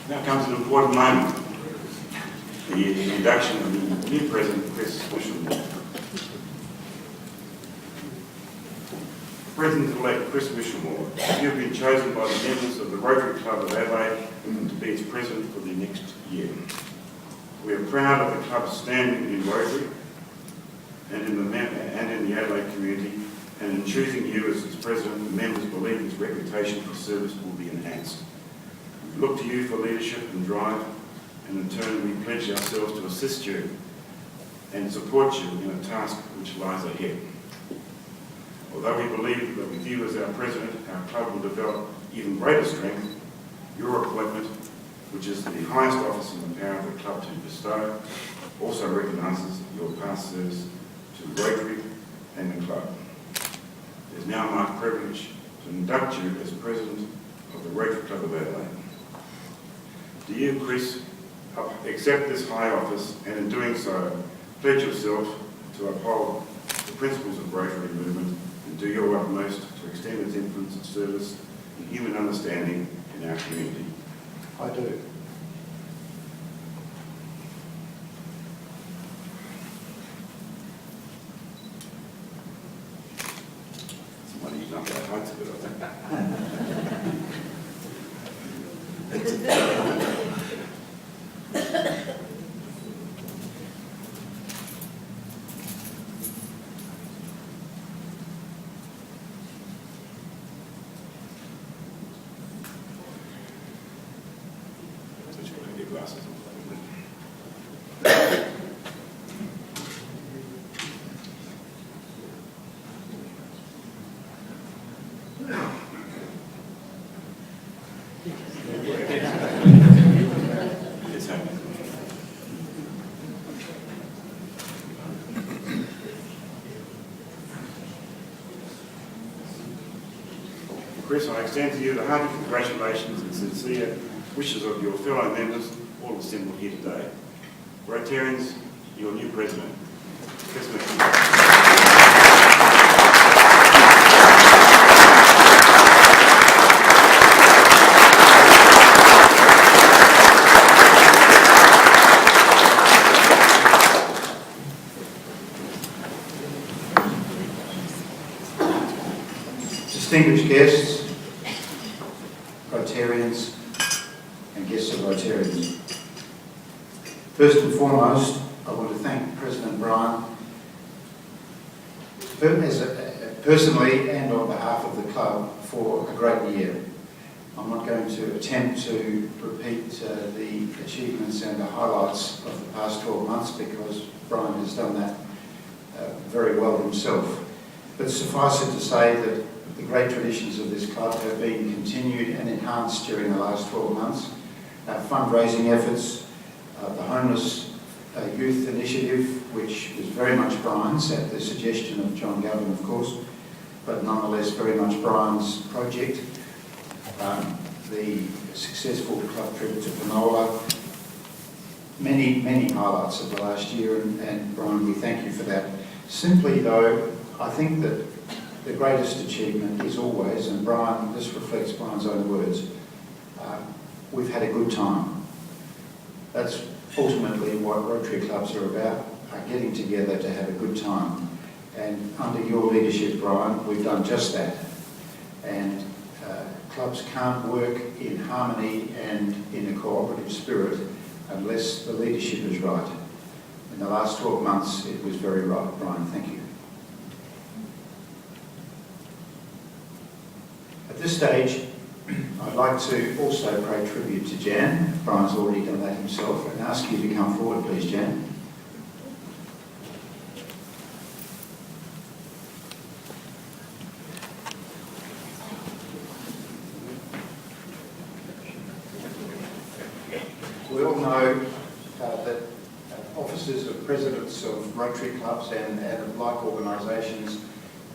Now comes an important moment, the induction of the new President, Chris Michelmore. President-elect Chris Michelmore, you have been chosen by the members of the Rotary Club of Adelaide to be its president for the next year. We are proud of the club's standing in Rotary and in the Adelaide community, and in choosing you as its president, the members believe its reputation for service will be enhanced. We look to you for leadership and drive, and in turn we pledge ourselves to assist you and support you in a task which lies ahead. Although we believe that with you as our president, our club will develop even greater strength, your appointment, which is the highest office in the power of the club to bestow, also recognises your past service to Rotary and the club. It is now my privilege to induct you as president of the Rotary Club of Adelaide. Do you, Chris, accept this high office, and in doing so, pledge yourself to uphold the principles of Rotary movement and do your utmost to extend its influence and service and human understanding in our community? I do. Somebody knocked out heights of it, I think. Glasses on. It's happening. Chris, I extend to you the hearty congratulations and sincere wishes of your fellow members all assembled here today. Rotarians, your new president. Chris Michelmore. Distinguished guests, Rotarians, and guests of Rotarians. First and foremost, I want to thank President Brian personally and on behalf of the club for a great year. I'm not going to attempt to repeat the achievements and the highlights of the past 12 months because Brian has done that very well himself. But suffice it to say that the great traditions of this club have been continued and enhanced during the last 12 months. Our fundraising efforts, the Homeless Youth Initiative, which was very much Brian's at the suggestion of John Gavin, of course, but nonetheless very much Brian's project. The successful club trip to Penola. Many highlights of the last year, and Brian, we thank you for that. Simply though, I think that the greatest achievement is always, and Brian, this reflects Brian's own words, we've had a good time. That's ultimately what Rotary clubs are about, getting together to have a good time. And under your leadership, Brian, we've done just that. And clubs can't work in harmony and in a cooperative spirit unless the leadership is right. In the last 12 months, it was very right. Brian, thank you. At this stage, I'd like to also pay tribute to Jan. Brian's already done that himself, and ask you to come forward, please, Jan. We all know that officers of presidents of Rotary clubs and of like organisations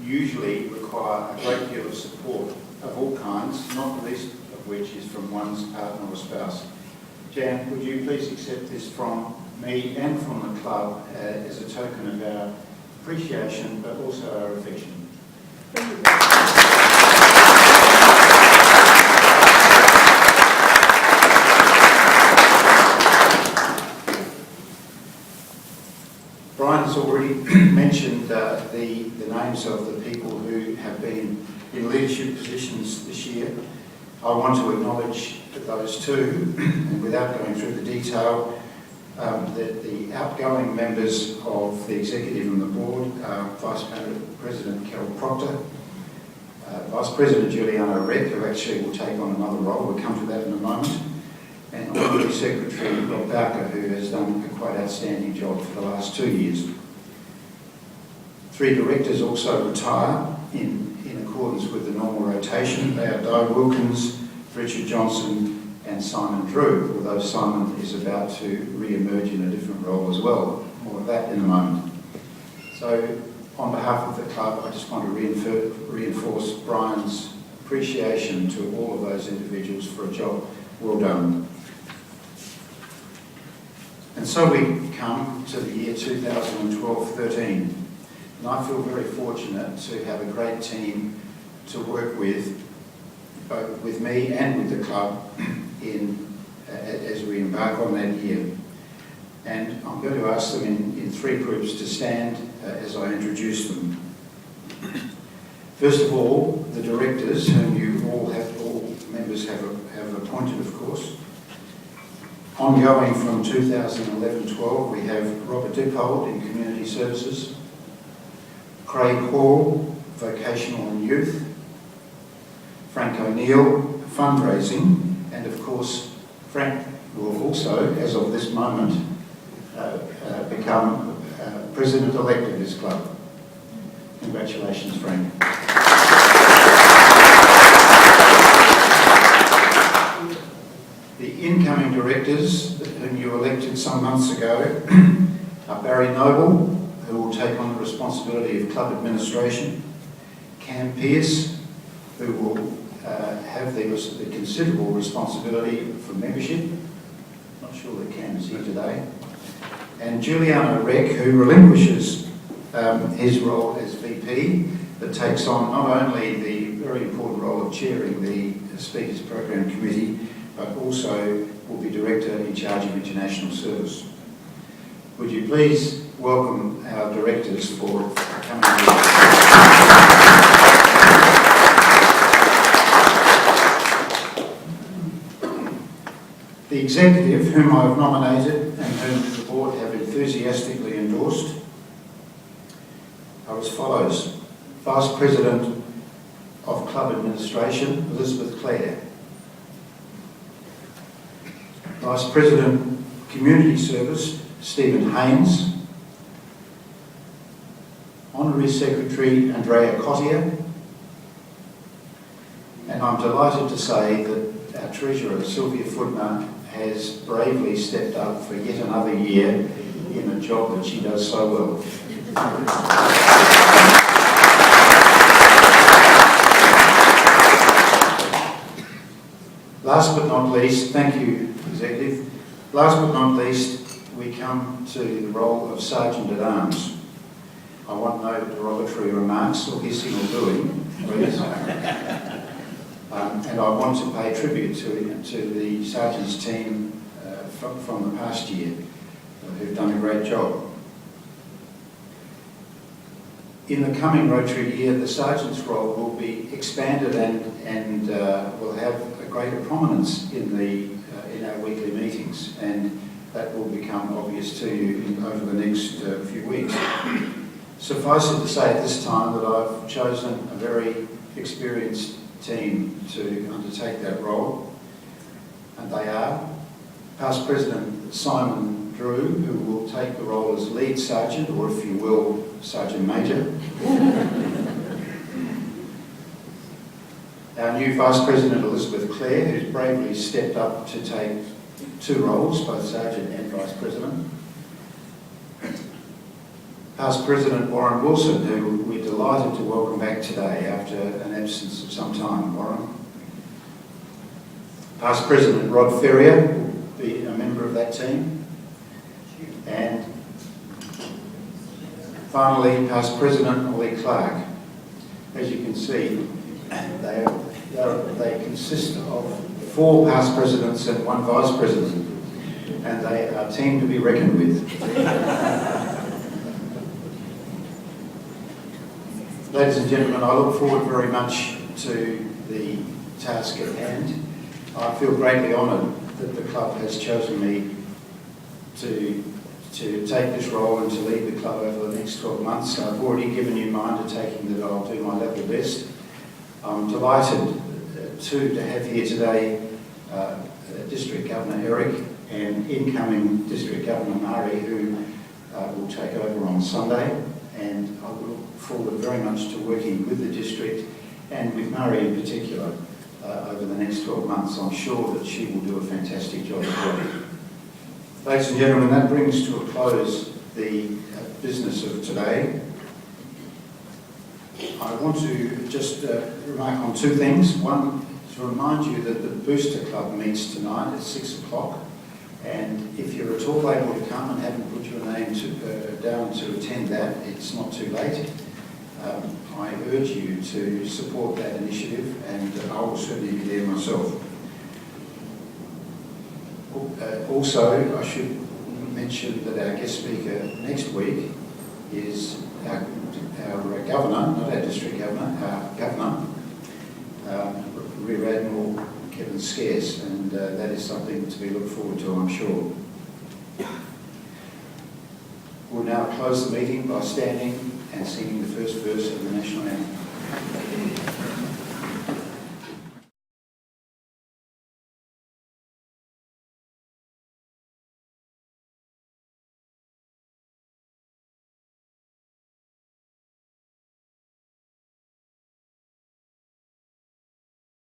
usually require a great deal of support of all kinds, not the least of which is from one's partner or spouse. Jan, would you please accept this from me and from the club as a token of our appreciation but also our affection. briefly mentioned the names of the people who have been in leadership positions this year. I want to acknowledge those two, and without going through the detail, that the outgoing members of the executive and the board are Vice President Carol Proctor, Vice President Juliana Reck, who actually will take on another role, we'll come to that in a moment, and Honorary Secretary Rob Barker, who has done a quite outstanding job for the last 2 years. 3 directors also retire in accordance with the normal rotation. They are Di Wilkins, Richard Johnson and Simon Drew, although Simon is about to re-emerge in a different role as well. More of that in a moment. So on behalf of the club, I just want to reinforce Brian's appreciation to all of those individuals for a job well done. And so we come to the year 2012-13. And I feel very fortunate to have a great team to work with, both with me and with the club, as we embark on that year. And I'm going to ask them in 3 groups to stand as I introduce them. First of all, the directors, whom you all members have appointed, of course. Ongoing from 2011-12, we have Robert Dippold in Community Services, Craig Hall, Vocational and Youth, Frank O'Neill, Fundraising, and of course Frank will also, as of this moment, become President-elect of this club. Congratulations, Frank. The incoming directors whom you elected some months ago are Barry Noble, who will take on the responsibility of club administration, Cam Pearce, who will have the considerable responsibility for membership. Not sure that Cam is here today. And Juliana Reck, who relinquishes his role as VP, but takes on not only the very important role of chairing the Speakers Program Committee, but also will be Director in charge of International Service. Would you please welcome our directors for coming here. The executive, whom I have nominated and whom the board have enthusiastically endorsed, are as follows. Vice President of Club Administration, Elizabeth Clare. Vice President Community Service, Stephen Haynes. Honorary Secretary, Andrea Cottier. And I'm delighted to say that our Treasurer, Sylvia Footner, has bravely stepped up for yet another year in a job that she does so well. Last but not least, thank you, Executive. Last but not least, we come to the role of Sergeant at Arms. I want no derogatory remarks or hissing or booing, please. And I want to pay tribute to the Sergeant's team from the past year, who've done a great job. In the coming Rotary year, the Sergeant's role will be expanded and will have a greater prominence in our weekly meetings, and that will become obvious to you over the next few weeks. Suffice it to say at this time that I've chosen a very experienced team to undertake that role, and they are Past President Simon Drew, who will take the role as Lead Sergeant, or if you will, Sergeant Major. Our new Vice President Elizabeth Clare, who's bravely stepped up to take 2 roles, both Sergeant and Vice President. Past President Warren Wilson, who we're delighted to welcome back today after an absence of some time. Warren. Past President Rod Ferrier will be a member of that team. And finally, Past President Ollie Clark. As you can see, they consist of 4 past presidents and 1 vice president, and they are a team to be reckoned with. Ladies and gentlemen, I look forward very much to the task at hand. I feel greatly honoured that the club has chosen me to take this role and to lead the club over the next 12 months. I've already given you my undertaking that I'll do my level best. I'm delighted to have here today District Governor Eric and incoming District Governor Murray, who will take over on Sunday, and I look forward very much to working with the district and with Murray in particular over the next 12 months. I'm sure that she will do a fantastic job as well. Ladies and gentlemen, that brings to a close the business of today. I want to just remark on two things. One, to remind you that the Booster Club meets tonight at 6 o'clock, and if you're at all able to come and haven't put your name down to attend that, it's not too late. I urge you to support that initiative, and I will certainly be there myself. Also, I should mention that our guest speaker next week is our governor, not our district governor, our governor, Rear Admiral Kevin Scarce, and that is something to be looked forward to, I'm sure. We'll now close the meeting by standing and singing the first verse of the National Anthem.